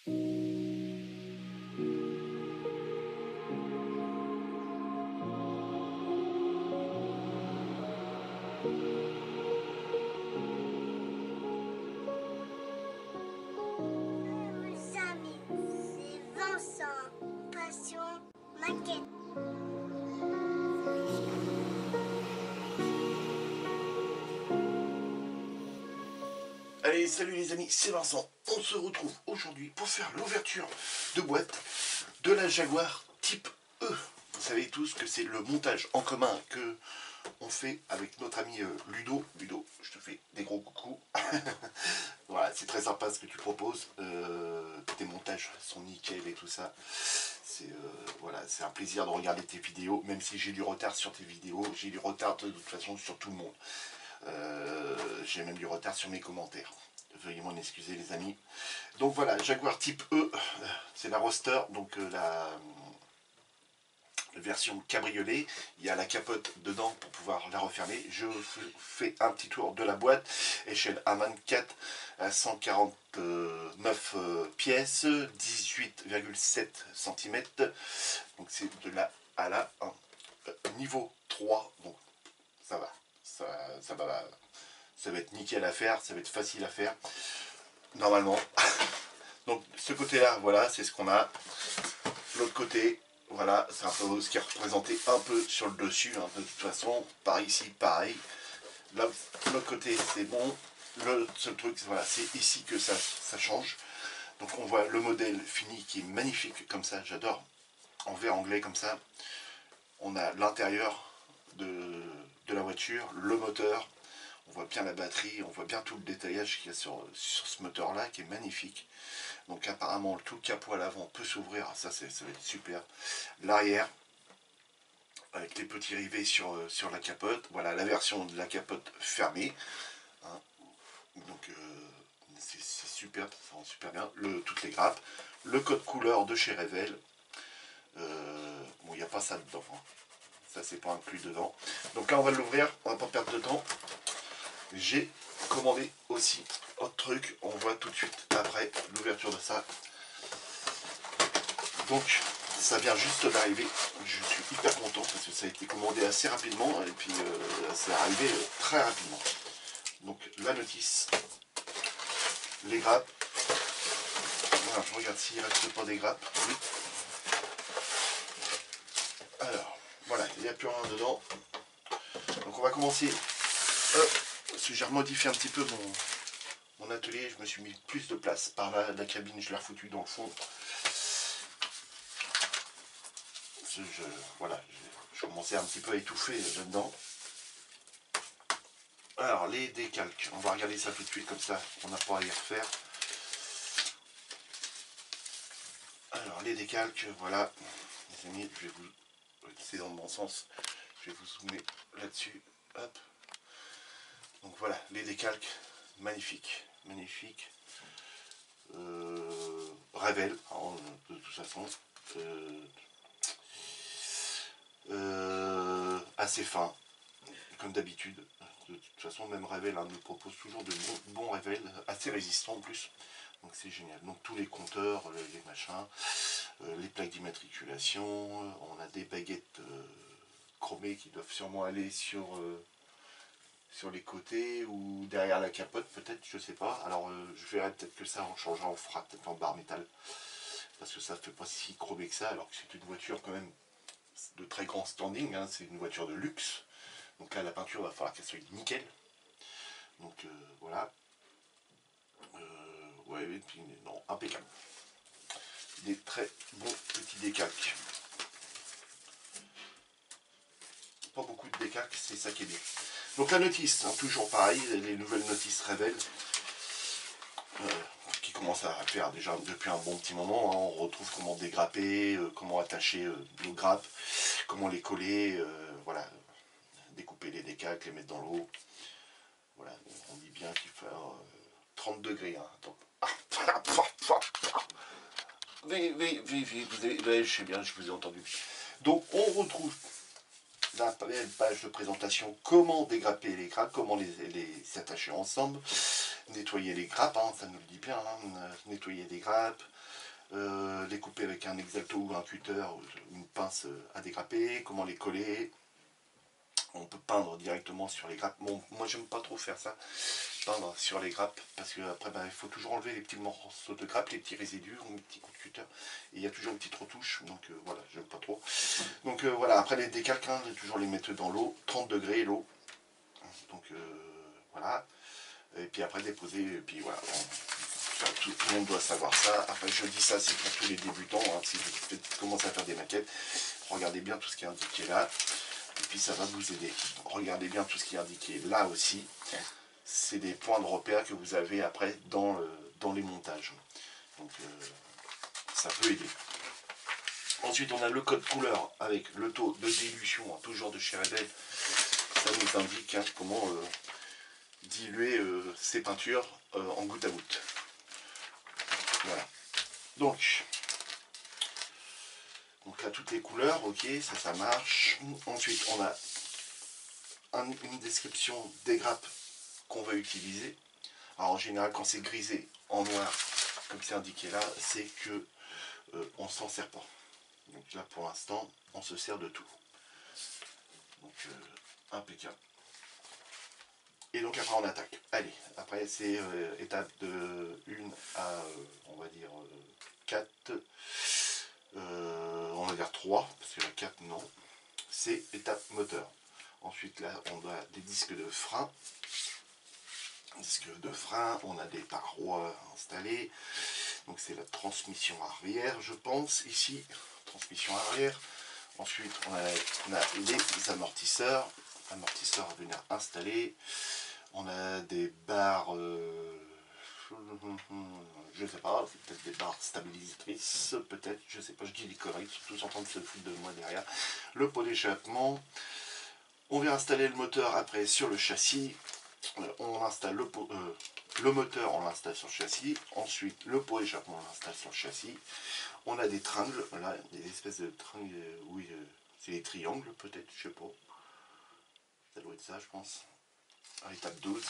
Mes amis, c'est Vincent, passion maquette. Allez, salut les amis, c'est Vincent. On se retrouve aujourd'hui pour faire l'ouverture de boîte de la Jaguar Type E. Vous savez tous que c'est le montage en commun que on fait avec notre ami Ludo. Ludo, je te fais des gros coucous. Voilà, c'est très sympa ce que tu proposes. Tes montages sont nickel et tout ça. Voilà, c'est un plaisir de regarder tes vidéos, même si j'ai du retard sur tes vidéos. J'ai du retard de toute façon sur tout le monde. J'ai même du retard sur mes commentaires. Veuillez m'en excuser les amis. Donc voilà, Jaguar Type E, c'est la Roadster, donc la version cabriolet. Il y a la capote dedans pour pouvoir la refermer. Je fais un petit tour de la boîte. Échelle A24 à 149 pièces, 18,7 cm. Donc c'est de là à là, hein. Niveau 3, donc ça va. Ça va être nickel à faire, ça va être facile à faire, normalement. Donc ce côté-là, voilà, c'est ce qu'on a. L'autre côté, voilà, c'est un peu ce qui est représenté un peu sur le dessus, hein, de toute façon. Par ici, pareil. Là, l'autre côté, c'est bon. Le seul truc, voilà, c'est ici que ça change. Donc on voit le modèle fini qui est magnifique, comme ça, j'adore. En verre anglais, comme ça. On a l'intérieur de la voiture, le moteur. On voit bien la batterie, on voit bien tout le détaillage qu'il y a sur ce moteur là qui est magnifique. Donc apparemment tout le capot à l'avant peut s'ouvrir, ça va être super. L'arrière avec les petits rivets sur la capote, voilà la version de la capote fermée, hein. Donc c'est super, ça rend super bien. Toutes les grappes, le code couleur de chez Revell, bon il n'y a pas ça dedans, hein. Ça c'est pas inclus dedans. Donc là on va l'ouvrir, on va pas perdre de temps. J'ai commandé aussi autre truc, on voit tout de suite après l'ouverture de ça. Donc ça vient juste d'arriver, je suis hyper content parce que ça a été commandé assez rapidement et puis c'est arrivé très rapidement. Donc la notice, les grappes, voilà, je regarde s'il ne reste pas des grappes, oui. Alors voilà, il n'y a plus rien dedans. Donc on va commencer, parce que j'ai remodifié un petit peu mon atelier, je me suis mis plus de place par là, la cabine je l'ai refoutu dans le fond. Voilà, je commençais un petit peu à étouffer là-dedans. Alors les décalques, on va regarder ça tout de suite comme ça, on n'a pas à y refaire. Alors les décalques, voilà, les amis, je vais vous, c'est dans le bon sens, je vais vous zoomer là-dessus, hop. Donc voilà, les décalques, magnifiques, magnifiques. Revell, hein, de toute façon. Assez fin, comme d'habitude. De toute façon, même Revell nous propose toujours de bons Revell, assez résistants en plus. Donc c'est génial. Donc tous les compteurs, les machins, les plaques d'immatriculation, on a des baguettes chromées qui doivent sûrement aller sur les côtés ou derrière la capote peut-être, je sais pas. Alors je verrai peut-être que ça on changera, on fera peut-être en barre métal. Parce que ça ne fait pas si chromé que ça, alors que c'est une voiture quand même de très grand standing, hein, c'est une voiture de luxe. Donc là la peinture va falloir qu'elle soit nickel. Donc voilà. Ouais, et puis non, impeccable. Des très bons petits décalques. Pas beaucoup de décalques, c'est ça qui est bien. Donc la notice, hein, toujours pareil, les nouvelles notices Revell, qui commencent à faire déjà depuis un bon petit moment, hein. On retrouve comment dégrapper, comment attacher nos grappes, comment les coller, voilà, découper les décalques, les mettre dans l'eau. Voilà, on dit bien qu'il fait 30 degrés. Hein. Donc... je sais bien, je vous ai entendu. Donc on retrouve la page de présentation, comment dégrapper les grappes, comment les attacher ensemble. nettoyer les grappes, hein, ça nous le dit bien, hein, nettoyer les grappes, les couper avec un X-Acto ou un cutter ou une pince à dégrapper, comment les coller. On peut peindre directement sur les grappes. Bon, moi j'aime pas trop faire ça, peindre sur les grappes, parce que après il faut toujours enlever les petits morceaux de grappes, les petits résidus, ou les petits coups de cutter. Et il y a toujours une petite retouche, donc voilà, j'aime pas trop. Donc voilà, après les décalques, hein, toujours les mettre dans l'eau, 30 degrés l'eau. Donc voilà. Et puis après déposer, et puis voilà. Tout le monde doit savoir ça. Après je dis ça, c'est pour tous les débutants, hein, si vous commencez à faire des maquettes, regardez bien tout ce qui est indiqué là. Et puis ça va vous aider. Regardez bien tout ce qui est indiqué là aussi. C'est des points de repère que vous avez après dans les montages. Donc ça peut aider. Ensuite on a le code couleur avec le taux de dilution, hein, toujours de chez Red. Ça nous indique hein, comment diluer ces peintures en goutte à goutte. Voilà. Donc là toutes les couleurs, ok, ça marche. Ensuite on a une description des grappes qu'on va utiliser. Alors en général quand c'est grisé en noir comme c'est indiqué là, c'est que on s'en sert pas. Donc là pour l'instant on se sert de tout. Donc impeccable. Et donc après on attaque. Allez, après c'est étape de 1 à on va dire 4. On va dire 3, parce que la 4 non. C'est étape moteur. Ensuite là on a des disques de frein. On a des parois installées. Donc c'est la transmission arrière, je pense, ici. Transmission arrière. Ensuite on a les amortisseurs. Amortisseurs à venir installer. On a des barres, je sais pas, c'est peut-être des barres stabilisatrices, peut-être, je sais pas, je dis des conneries, ils sont tous en train de se foutre de moi derrière. Le pot d'échappement. On vient installer le moteur après sur le châssis. On installe le moteur, on l'installe sur le châssis. Ensuite, le pot d'échappement, on l'installe sur le châssis. On a des tringles, là, des espèces de tringles, oui, c'est des triangles peut-être, je sais pas. Ça doit être ça, je pense. À l'étape 12.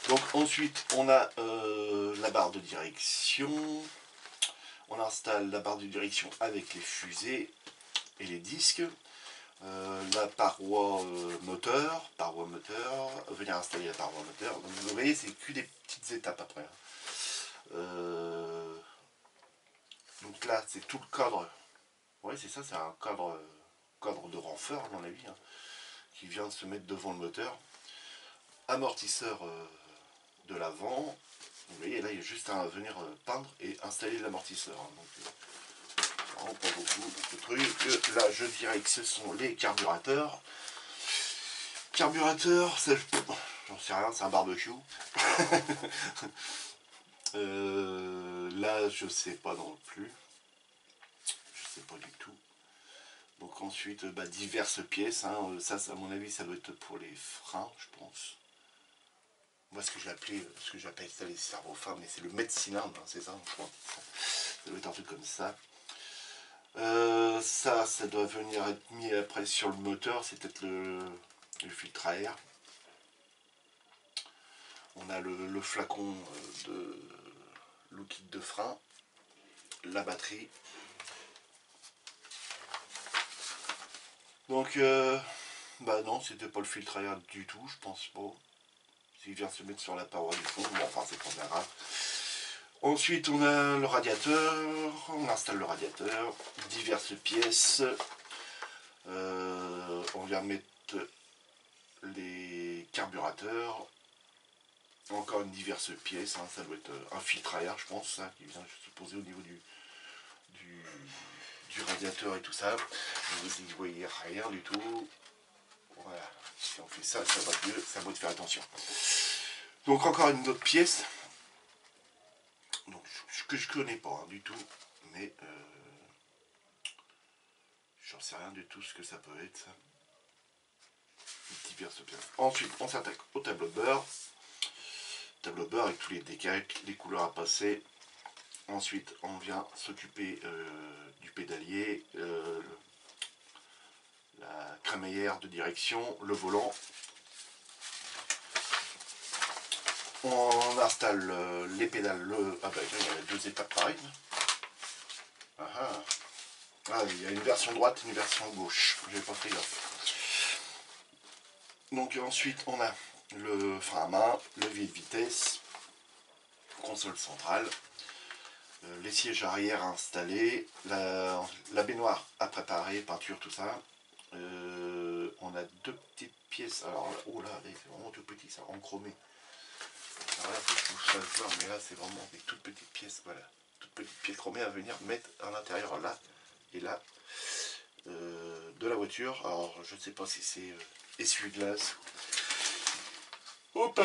Donc ensuite, on a la barre de direction. On installe la barre de direction avec les fusées et les disques. La paroi moteur, venir installer la paroi moteur. Donc, vous voyez, c'est que des petites étapes après. Donc là, c'est tout le cadre. Ouais, c'est ça, c'est un cadre de renfort, à mon avis, hein, qui vient de se mettre devant le moteur. Amortisseur de l'avant. Vous voyez, là, il y a juste à venir peindre et installer l'amortisseur. Hein, donc, vraiment pas beaucoup de trucs. Là, je dirais que ce sont les carburateurs. Carburateur, j'en sais rien, c'est un barbecue. Là, je sais pas non plus. Je sais pas du tout. Donc ensuite, diverses pièces. Hein. Ça, à mon avis, ça doit être pour les freins, je pense. Moi, ce que j'appelle ça les cerveaux fins, mais c'est le mètre cylindre, hein, c'est ça, je crois. Ça doit être un truc comme ça. Ça doit venir être mis après sur le moteur, c'est peut-être le filtre à air. On a le flacon de liquide de frein, la batterie. Donc, non, c'était pas le filtre à air du tout, je pense pas. S'il vient se mettre sur la paroi du fond, bon, enfin, c'est pas bien grave. Ensuite, on a le radiateur, on installe le radiateur, diverses pièces. On vient mettre les carburateurs, encore une diverse pièce, hein, ça doit être un filtre à air, je pense, hein, qui vient se poser au niveau du radiateur et tout ça. Vous n'y voyez rien du tout. Voilà, si on fait ça, ça va mieux, ça va de faire attention. Donc encore une autre pièce, donc, que je connais pas hein, du tout, mais j'en sais rien du tout ce que ça peut être ça. Diverses pièces. Ensuite on s'attaque au tableau de bord. Tableau de bord avec tous les décalques, les couleurs à passer. Ensuite on vient s'occuper du pédalier, la crémaillère de direction, le volant. On installe les pédales. Ah bah il y a deux étapes pareilles. Ah, ah. Ah, il y a une version droite et une version gauche. J'ai pas fait gaffe. Donc ensuite on a le frein à main, levier de vitesse, console centrale, les sièges arrière à installer, la baignoire à préparer, peinture, tout ça. On a deux petites pièces. Alors là, oh là, c'est vraiment tout petit ça, en chromé. Alors là, faut que je vous fasse voir, mais là c'est vraiment des toutes petites pièces, voilà. Toutes petites pièces chromées à venir mettre à l'intérieur là et là de la voiture. Alors je ne sais pas si c'est essuie-glace. Hop,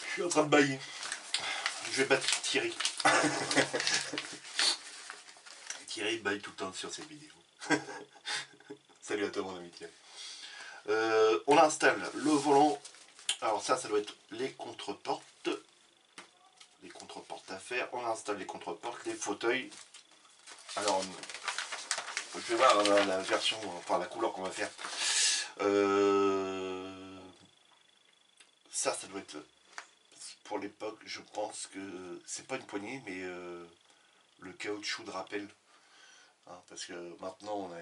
je suis en train de bailler. Je vais battre Thierry. Thierry baille tout le temps sur ses vidéos. Salut à toi mon ami Thierry. On installe le volant. Alors ça doit être les contre-portes. Les contre-portes à faire. On installe les contre-portes, les fauteuils. Alors je vais voir la version, enfin la couleur qu'on va faire. Ça doit être pour l'époque, je pense que c'est pas une poignée, mais le caoutchouc de rappel. Hein, parce que maintenant on a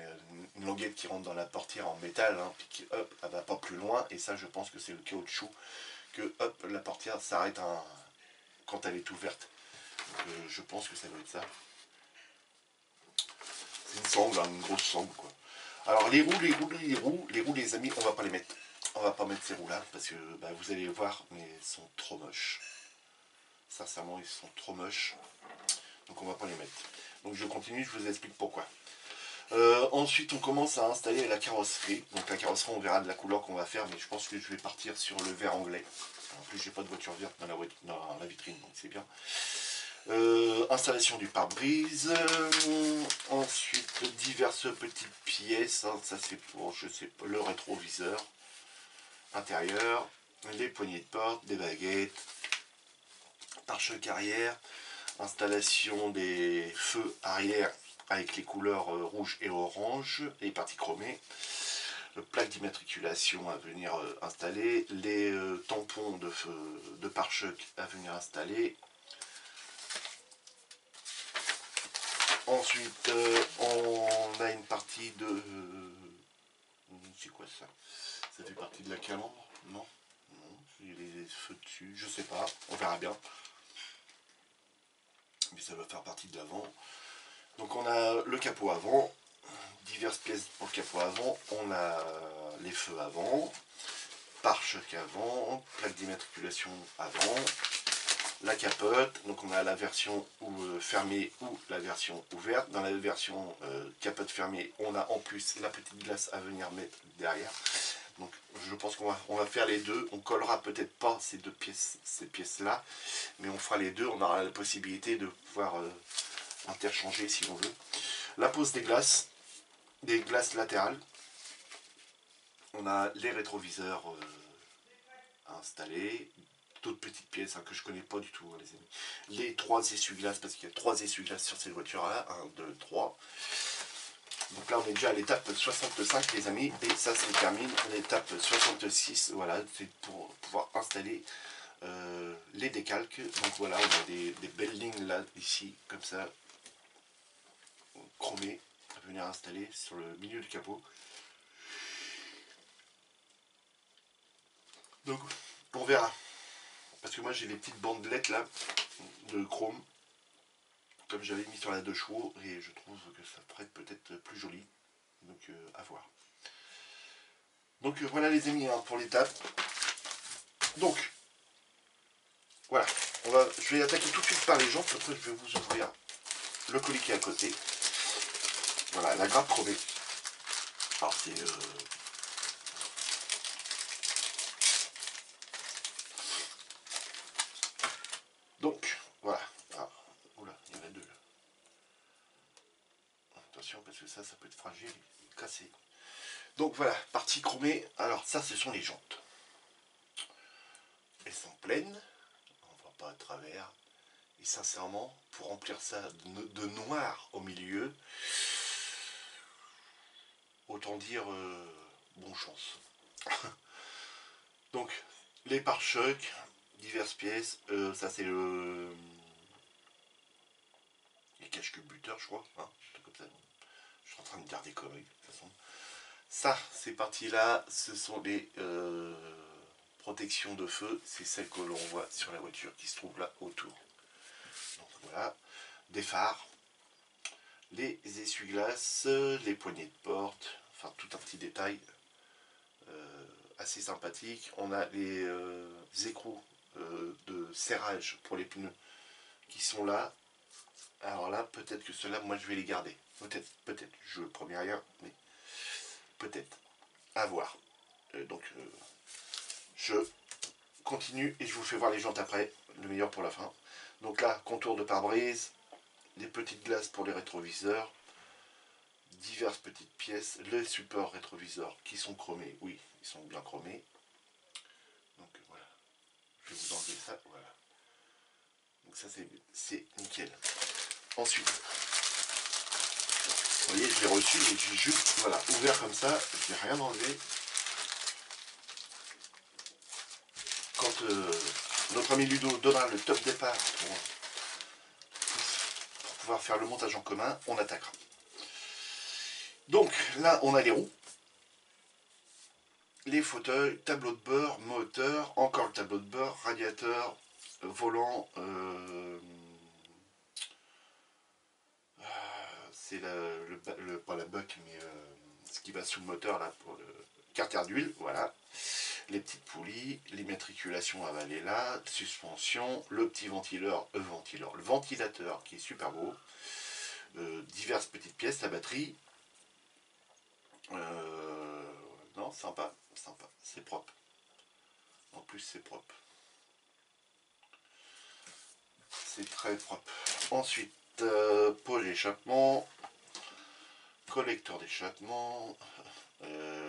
une languette qui rentre dans la portière en métal, hein, puis qui hop, elle va pas plus loin, et ça je pense que c'est le caoutchouc que hop, la portière s'arrête quand elle est ouverte. Donc, je pense que ça doit être ça. C'est une sangle, hein, une grosse sangle quoi. Alors les roues les amis, on va pas les mettre. On va pas mettre ces roues là parce que bah, vous allez voir, mais elles sont trop moches. Sincèrement, ils sont trop moches. Donc on va pas les mettre. Donc je continue, je vous explique pourquoi. Ensuite on commence à installer la carrosserie. Donc la carrosserie on verra de la couleur qu'on va faire, mais je pense que je vais partir sur le vert anglais. En plus j'ai pas de voiture verte dans la vitrine, donc c'est bien. Installation du pare-brise. Ensuite diverses petites pièces. Hein, ça c'est pour, je sais pas, le rétroviseur intérieur, les poignées de porte, des baguettes, pare-choc arrière, installation des feux arrière avec les couleurs rouge et orange, les parties chromées, le plaque d'immatriculation à venir installer, les tampons de pare-choc à venir installer. Ensuite, on a une partie de... c'est quoi ça? Ça fait partie de la calandre? Non? Non, il y a les feux dessus, je sais pas, on verra bien. Mais ça va faire partie de l'avant. Donc on a le capot avant, diverses pièces pour le capot avant, on a les feux avant, pare-choc avant, plaque d'immatriculation avant, la capote, donc on a la version fermée ou la version ouverte. Dans la version capote fermée, on a en plus la petite glace à venir mettre derrière. Donc je pense qu'on va faire les deux. On collera peut-être pas ces pièces là, mais on fera les deux. On aura la possibilité de pouvoir interchanger si on veut. La pose des glaces latérales. On a les rétroviseurs installés. D'autres petites pièces hein, que je connais pas du tout, hein, les amis. Les 3 essuie-glaces, parce qu'il y a 3 essuie-glaces sur cette voiture-là. 1, 2, 3. Donc là, on est déjà à l'étape 65, les amis. Et ça se termine l'étape 66. Voilà, c'est pour pouvoir installer les décalques. Donc voilà, on a des belles lignes là, ici, comme ça, chromées, à venir installer sur le milieu du capot. Donc, on verra. Parce que moi, j'ai des petites bandelettes là, de chrome, comme j'avais mis sur la 2 chevaux, et je trouve que ça ferait peut-être plus joli. Donc, à voir. Donc, voilà les amis, hein, pour l'étape. Donc, voilà. Je vais attaquer tout de suite par les jantes, après je vais vous ouvrir le colis qui est à côté. Voilà, la grappe chromée. Alors, c'est... Donc, voilà. Ah, oula, il y en a deux là. Attention, parce que ça peut être fragile, cassé. Donc voilà, partie chromée. Alors ça, ce sont les jantes. Elles sont pleines. On ne voit pas à travers. Et sincèrement, pour remplir ça de noir au milieu, autant dire bonne chance. Donc, les pare-chocs. diverses pièces. Ça c'est les cache-culbuteurs, je crois. Hein, un truc comme ça. Je suis en train de dire des conneries, de toute façon. Ça, ces parties-là, ce sont les protections de feu. C'est celles que l'on voit sur la voiture qui se trouvent là autour. Donc voilà, des phares, les essuie-glaces, les poignées de porte, enfin tout un petit détail assez sympathique. On a les écrous de serrage pour les pneus qui sont là. Alors là, peut-être que ceux-là, moi je vais les garder. Peut-être, je ne promets rien, mais peut-être. À voir. Donc je continue et je vous fais voir les jantes après, le meilleur pour la fin. Donc là, contour de pare-brise, des petites glaces pour les rétroviseurs, diverses petites pièces, les supports rétroviseurs qui sont chromés, oui, ils sont bien chromés. Donc voilà, je vais vous enlever ça, voilà. Donc ça c'est nickel. Ensuite, vous voyez, je l'ai reçu et j'ai juste, voilà, ouvert comme ça, je n'ai rien enlevé. Quand notre ami Ludo donnera le top départ pour pouvoir faire le montage en commun, on attaquera. Donc là, on a les roues, les fauteuils, tableau de bord, moteur, encore le tableau de bord, radiateur, volant, c'est pas la buck, mais ce qui va sous le moteur là pour le carter d'huile, voilà. Les petites poulies, l'immatriculation avalée là, suspension, le petit le ventilateur qui est super beau, diverses petites pièces, la batterie. Non, sympa, c'est propre. En plus, c'est propre. C'est très propre. Ensuite, poche d'échappement, collecteur d'échappement,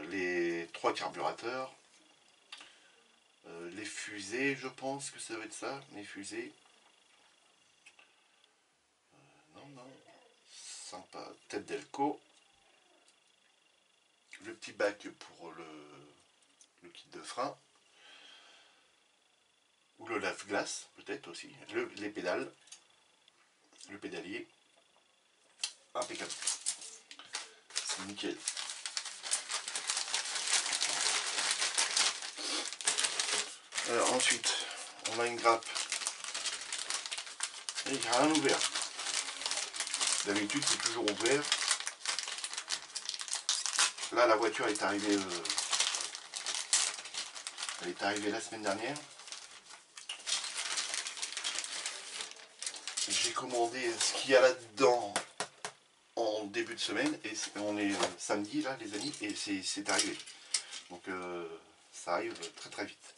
les 3 carburateurs, les fusées, je pense que ça va être ça, les fusées. Non, sympa, tête d'Elco, le petit bac pour le kit de frein, ou le lave-glace peut-être aussi, les pédales, le pédalier, impeccable, c'est nickel. Alors ensuite, on a une grappe, et il n'y a rien ouvert. D'habitude c'est toujours ouvert. Là la voiture est arrivée, elle est arrivée la semaine dernière. J'ai commandé ce qu'il y a là-dedans en début de semaine et on est samedi là les amis et c'est arrivé. Donc ça arrive très très vite.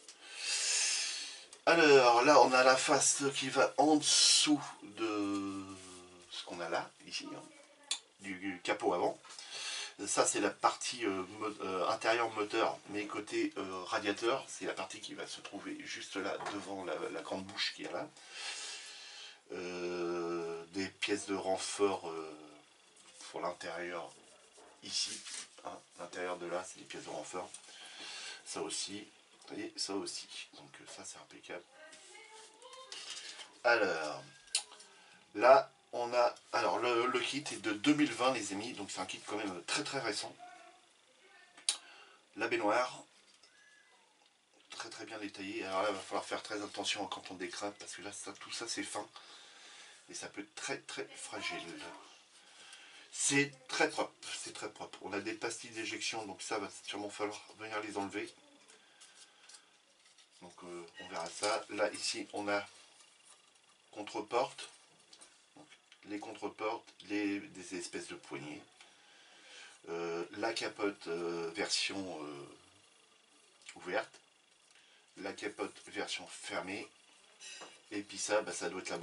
Alors là on a la face qui va en dessous de ce qu'on a là, ici, hein, du capot avant. Ça c'est la partie intérieur moteur, mais côté radiateur, c'est la partie qui va se trouver juste là devant la grande bouche qui est là. Des pièces de renfort pour l'intérieur ici, hein, l'intérieur de là c'est des pièces de renfort, ça aussi et ça aussi, donc ça c'est impeccable. Alors là on a, alors le kit est de 2020 les amis, donc c'est un kit quand même très très récent. La baignoire très très bien détaillée. Alors là il va falloir faire très attention quand on décrape parce que là tout ça c'est fin et ça peut être très très fragile. C'est très propre, c'est très propre. On a des pastilles d'éjection, donc ça va sûrement falloir venir les enlever. Donc on verra ça. Là ici on a contre-porte, les contre-portes, des espèces de poignées. La capote version ouverte, la capote version fermée, et puis ça, ça doit être la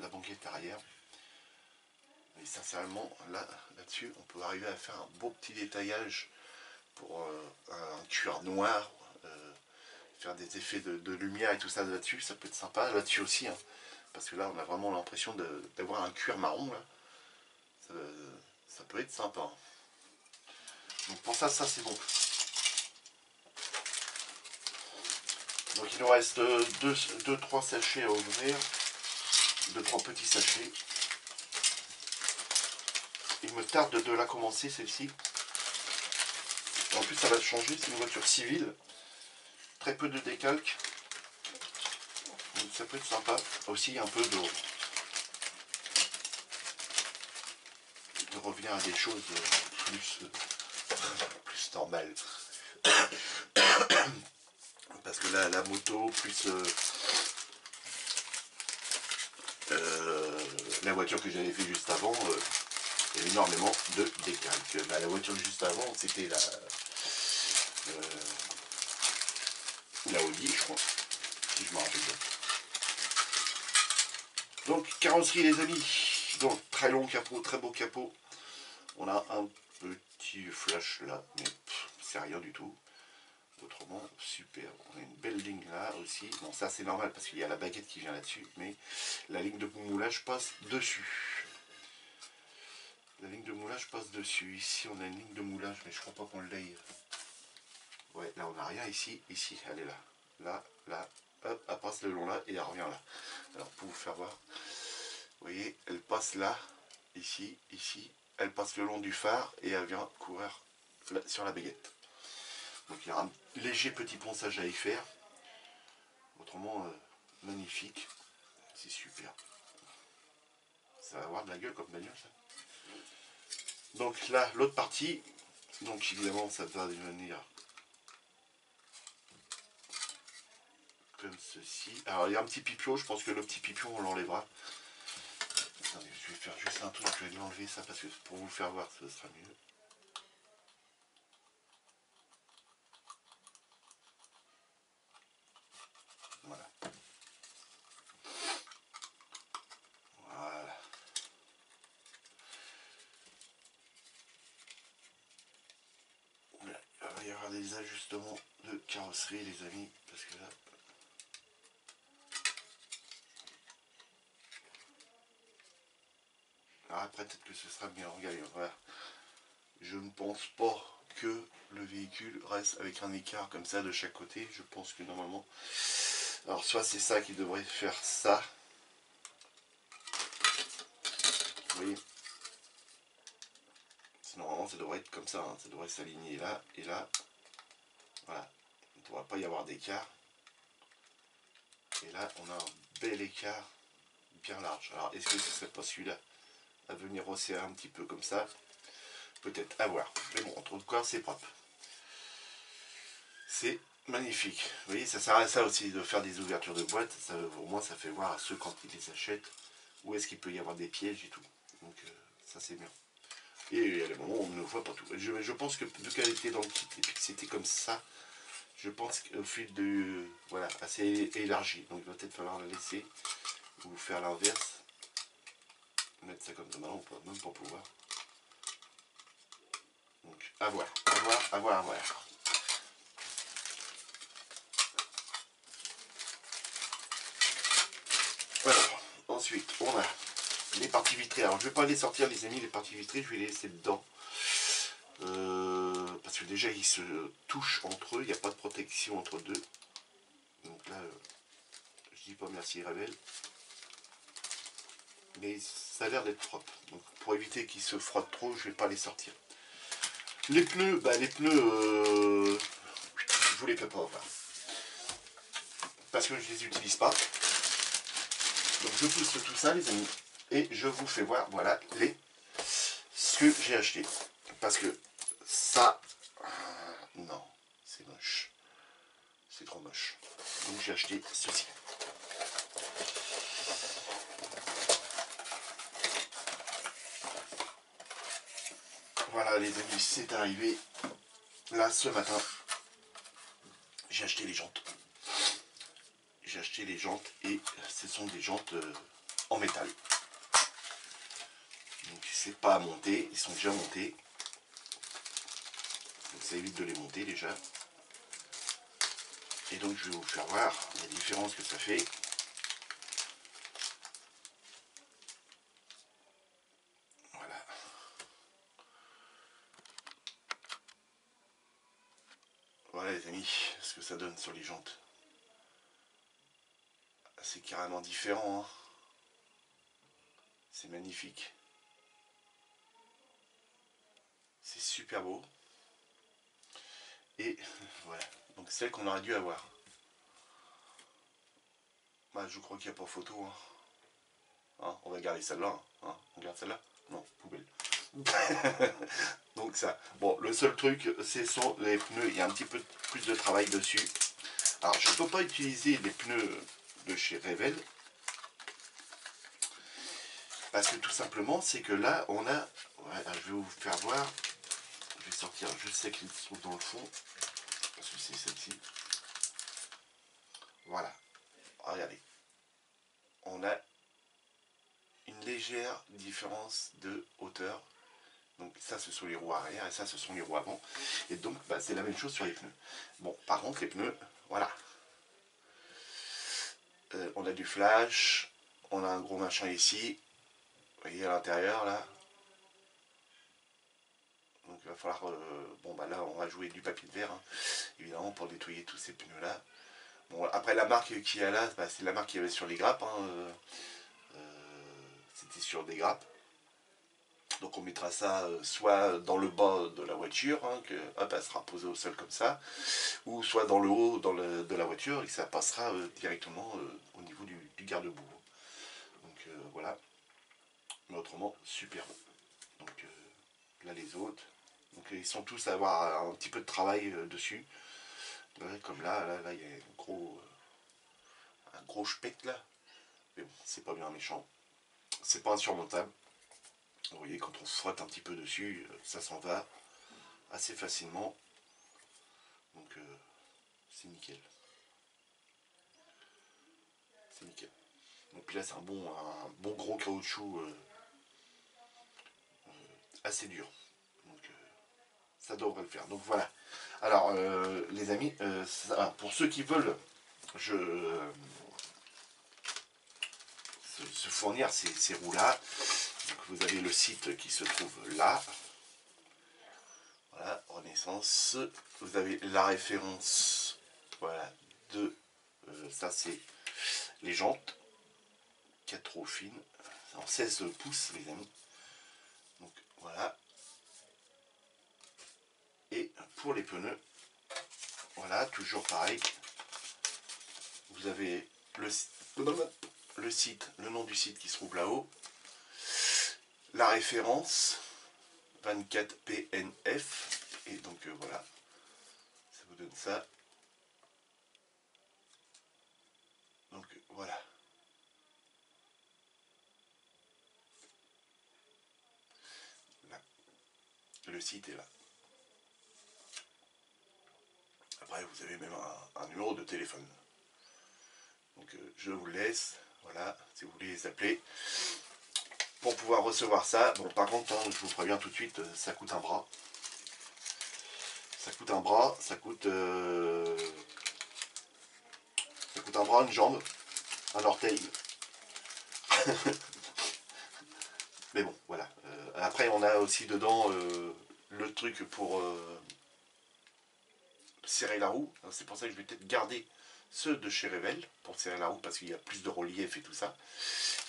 banquette arrière. Et sincèrement, là-dessus, on peut arriver à faire un beau petit détaillage pour un cuir noir, faire des effets de lumière et tout ça là-dessus, ça peut être sympa. Là-dessus aussi, hein, parce que là, on a vraiment l'impression d'avoir un cuir marron, là. Ça peut être sympa. Donc pour ça c'est bon. Donc il nous reste 2-3 sachets à ouvrir. 2-3 petits sachets. Il me tarde de la commencer celle-ci. En plus ça va changer, c'est une voiture civile. Très peu de décalque. Donc ça peut être sympa. Aussi un peu de revenir à des choses plus normales. Parce que là la moto plus la voiture que j'avais fait juste avant, il y avait énormément de décalque. La voiture juste avant c'était la Audi je crois, si je me rappelle bien. Donc carrosserie les amis, donc très long capot, très beau capot. On a un petit flash là, mais c'est rien du tout. Autrement, super. On a une belle ligne là aussi. Bon, ça c'est normal parce qu'il y a la baguette qui vient là-dessus, mais la ligne de moulage passe dessus. La ligne de moulage passe dessus. Ici, on a une ligne de moulage, mais je crois pas qu'on l'aille. Ouais, là on n'a rien ici. Ici, elle est là. Là, là. Hop, elle passe le long là et elle revient là. Alors pour vous faire voir, vous voyez, elle passe là, ici, ici. Elle passe le long du phare et elle vient courir là, sur la baguette. Donc il y a un léger petit ponçage à y faire. Autrement, magnifique. C'est super. Ça va avoir de la gueule comme bagnole ça. Donc là, l'autre partie, donc évidemment ça va devenir comme ceci. Alors il y a un petit pipiot, je pense que le petit pipiot on l'enlèvera. Attendez, je vais faire juste un truc, je vais lui enlever ça parce que pour vous le faire voir, ce sera mieux. Voilà. Voilà. Là, il va y avoir des ajustements de carrosserie les amis, parce que là... Alors après peut-être que ce sera bien, regardez, voilà. Je ne pense pas que le véhicule reste avec un écart comme ça de chaque côté. Je pense que normalement... Alors soit c'est ça qui devrait faire ça. Vous voyez, normalement ça devrait être comme ça, hein. Ça devrait s'aligner là et là. Voilà. Il ne devrait pas y avoir d'écart. Et là on a un bel écart bien large. Alors est-ce que ce serait pas celui-là à venir resserrer un petit peu comme ça? Peut-être, à voir. Mais bon, en tout cas c'est propre. C'est magnifique. Vous voyez, ça sert à ça aussi de faire des ouvertures de boîte. Ça, au moins ça fait voir à ceux quand ils les achètent où est-ce qu'il peut y avoir des pièges et tout. Donc ça c'est bien. Et il y a des moments où on ne voit pas tout. Je pense que vu qu'elle était dans le kit et puis que c'était comme ça, je pense qu'au fil de... Voilà, assez élargi. Donc il va peut-être falloir la laisser ou faire l'inverse. Mettre ça comme ça, maintenant on peut même pas pouvoir. Donc à voir, à voir, à voir, à voir. Voilà. Ensuite, on a les parties vitrées. Alors je vais pas les sortir les amis, les parties vitrées, je vais les laisser dedans. Parce que déjà ils se touchent entre eux, il n'y a pas de protection entre deux. Donc là, je dis pas merci Ravel. Mais ça a l'air d'être propre. Donc pour éviter qu'ils se frottent trop, je vais pas les sortir. Les pneus, bah les pneus, je vous les fais pas voir. Parce que je les utilise pas. Donc je pousse tout ça les amis. Et je vous fais voir, voilà, ce que j'ai acheté. Parce que ça, non, c'est moche. C'est trop moche. Donc j'ai acheté ceci. Voilà les amis, c'est arrivé. Là ce matin, j'ai acheté les jantes. J'ai acheté les jantes et ce sont des jantes en métal. Donc c'est pas à monter, ils sont déjà montés. Donc ça évite de les monter déjà. Et donc je vais vous faire voir la différence que ça fait. Voilà. Voilà les amis, ce que ça donne sur les jantes. c'est carrément différent, hein. C'est magnifique. C'est super beau. Et voilà, donc celle qu'on aurait dû avoir. Bah, je crois qu'il n'y a pas photo, hein. Hein, on va garder celle-là, hein. Hein, on garde celle-là. Non, poubelle. Donc ça. Bon, le seul truc, c'est sont les pneus. Il y a un petit peu plus de travail dessus. Alors, je ne peux pas utiliser les pneus de chez Revell. Parce que tout simplement, c'est que là, on a... Voilà, je vais vous faire voir. Je vais sortir juste celle qui se trouve dans le fond. Parce que c'est celle-ci. Voilà. Regardez. On a une légère différence de hauteur. Donc ça, ce sont les roues arrière et ça, ce sont les roues avant. Et donc, bah, c'est la même chose sur les pneus. Bon, par contre, les pneus, voilà. On a du flash. On a un gros machin ici. Vous voyez à l'intérieur, là. Donc il va falloir... bon, bah là, on va jouer du papier de verre, hein, évidemment, pour nettoyer tous ces pneus-là. Bon, après, la marque qu'il y a là, bah, c'est la marque qu'il y avait sur les grappes. Hein, c'était sur des grappes. Donc on mettra ça soit dans le bas de la voiture, hein, que hop, elle sera posée au sol comme ça, ou soit dans le haut de la voiture et que ça passera directement au niveau du garde-boue. Donc voilà, mais autrement super beau. Donc là les autres, donc ils sont tous à avoir un petit peu de travail dessus. Ouais, comme là il y a un gros spectre là, mais bon, c'est pas bien méchant, c'est pas insurmontable. Vous voyez, quand on frotte un petit peu dessus, ça s'en va assez facilement. Donc c'est nickel. C'est nickel. Donc puis là c'est un bon gros caoutchouc assez dur. Donc ça devrait le faire. Donc voilà. Alors les amis, pour ceux qui veulent se fournir ces roues là, vous avez le site qui se trouve là. Voilà, Renaissance. Vous avez la référence, voilà, de ça c'est les jantes 4 trop fines, en 16 pouces les amis. Donc voilà. Et pour les pneus, voilà, toujours pareil. Vous avez le site, le nom du site qui se trouve là-haut. La référence 24 PNF. Et donc voilà, ça vous donne ça. Donc voilà. Là. Le site est là. Après, vous avez même un numéro de téléphone. Donc je vous laisse, voilà, si vous voulez les appeler, pour pouvoir recevoir ça. Bon, par contre, hein, je vous préviens tout de suite, ça coûte un bras. Ça coûte un bras, ça coûte un bras, une jambe, un orteil. Mais bon, voilà. Après, on a aussi dedans le truc pour serrer la roue. C'est pour ça que je vais peut-être garder ceux de chez Revell pour serrer la roue parce qu'il y a plus de relief et tout ça.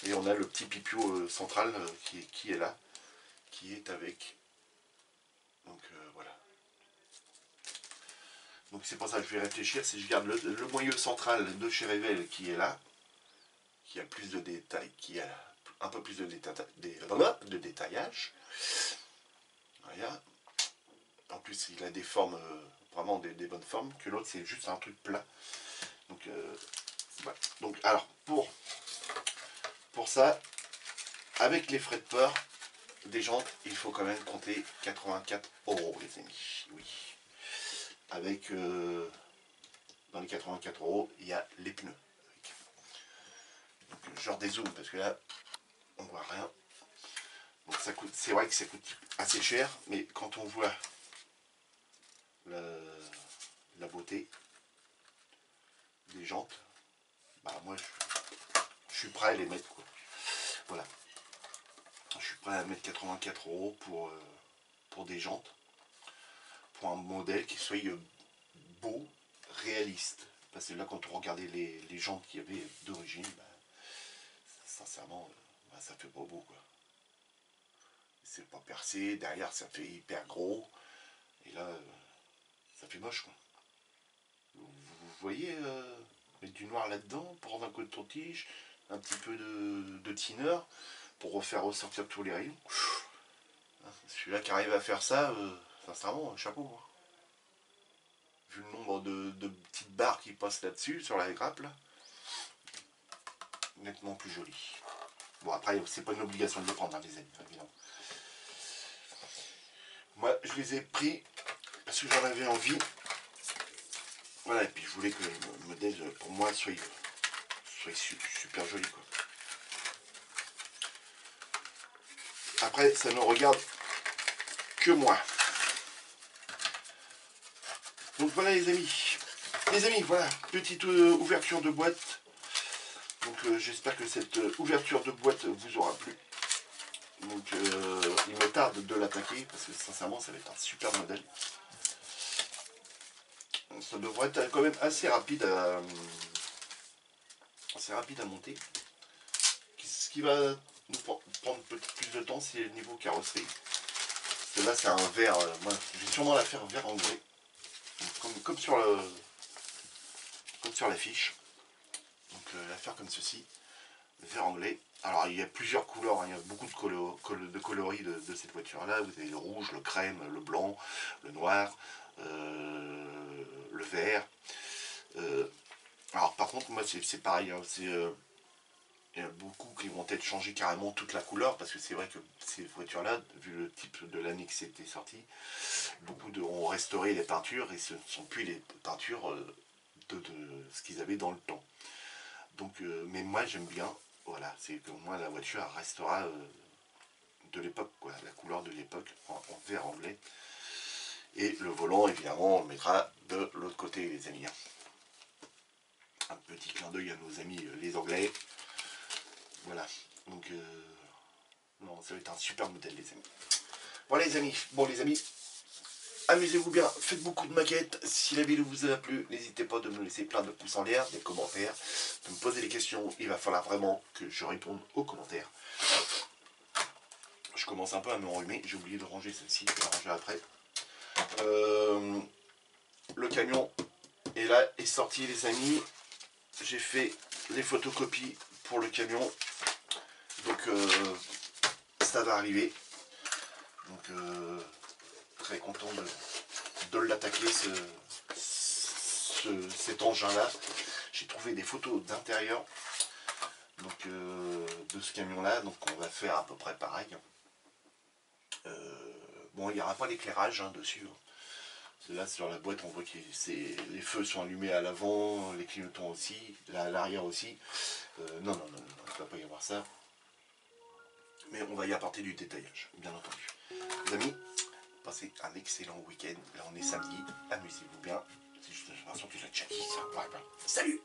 Et on a le petit pipio central qui est là, qui est avec. Donc voilà. Donc c'est pour ça que je vais réfléchir. Si je garde le moyeu central de chez Revell qui est là, qui a plus de détails, qui a un peu plus de détaillage. Voilà. En plus, il a des formes, vraiment des bonnes formes, que l'autre, c'est juste un truc plat. Donc, voilà. Donc, alors, pour ça, avec les frais de port des jantes, il faut quand même compter 84 €, les amis. Oui. Avec, dans les 84 €, il y a les pneus. Donc, genre des zooms, parce que là, on voit rien. Donc, ça coûte, c'est vrai que ça coûte assez cher, mais quand on voit la beauté des jantes, bah moi je suis prêt à les mettre quoi. Voilà. Je suis prêt à mettre 84 € pour des jantes, pour un modèle qui soit beau, réaliste. Parce que là, quand on regardait les jantes qu'il y avait d'origine, bah, sincèrement, bah, ça fait pas beau, quoi. C'est pas percé, derrière ça fait hyper gros, et là, ça fait moche, quoi. Vous voyez, mettre du noir là-dedans, prendre un coton-tige, un petit peu de thinner, pour faire ressortir tous les rayons. Celui-là qui arrive à faire ça, sincèrement, chapeau, hein. Vu le nombre de petites barres qui passent là-dessus, sur la grappe, là, nettement plus joli. Bon, après, c'est pas une obligation de les prendre, hein, les amis, évidemment. Moi, je les ai pris parce que j'en avais envie. Voilà, et puis je voulais que le modèle, pour moi, soit super joli, quoi. Après, ça ne regarde que moi. Donc voilà, les amis. Les amis, voilà, petite ouverture de boîte. Donc j'espère que cette ouverture de boîte vous aura plu. Donc il me tarde de l'attaquer parce que sincèrement ça va être un super modèle. Ça devrait être quand même assez rapide à monter. Ce qui va nous prendre un peu plus de temps, c'est le niveau carrosserie. Parce que là c'est un verre, moi je vais sûrement la faire vert anglais. Comme sur l'affiche. Donc la faire comme ceci, vert anglais. Alors il y a plusieurs couleurs, hein, il y a beaucoup de coloris de cette voiture là. Vous avez le rouge, le crème, le blanc, le noir, le vert. Alors par contre moi c'est pareil, hein, il y a beaucoup qui vont peut-être changer carrément toute la couleur, parce que c'est vrai que ces voitures là, vu le type de l'année que c'était sorti, beaucoup ont restauré les peintures et ce ne sont plus les peintures de ce qu'ils avaient dans le temps. Donc mais moi j'aime bien, voilà, c'est que moi la voiture restera de l'époque, quoi, la couleur de l'époque en vert anglais. Et le volant évidemment on le mettra de l'autre côté, les amis. Un petit clin d'œil à nos amis les anglais. Voilà, donc non, ça va être un super modèle, les amis. Voilà les amis, bon les amis, amusez-vous bien, faites beaucoup de maquettes. Si la vidéo vous a plu, n'hésitez pas de me laisser plein de pouces en l'air, des commentaires, de me poser des questions. Il va falloir vraiment que je réponde aux commentaires. Je commence un peu à m'enrhumer, j'ai oublié de ranger celle-ci, je vais la ranger après. Le camion est là, est sorti, les amis. J'ai fait les photocopies pour le camion, donc ça va arriver. Donc très content de l'attaquer, cet engin là. J'ai trouvé des photos d'intérieur, donc de ce camion là, donc on va faire à peu près pareil. Bon, il n'y aura pas d'éclairage hein, dessus, hein. Là sur la boîte on voit que les feux sont allumés à l'avant, les clignotants aussi, à l'arrière aussi. Non, il ne va pas y avoir ça. Mais on va y apporter du détaillage, bien entendu. Les amis, passez un excellent week-end. Là on est samedi, amusez-vous bien. J'ai l'impression que j'ai déjà dit ça. Salut!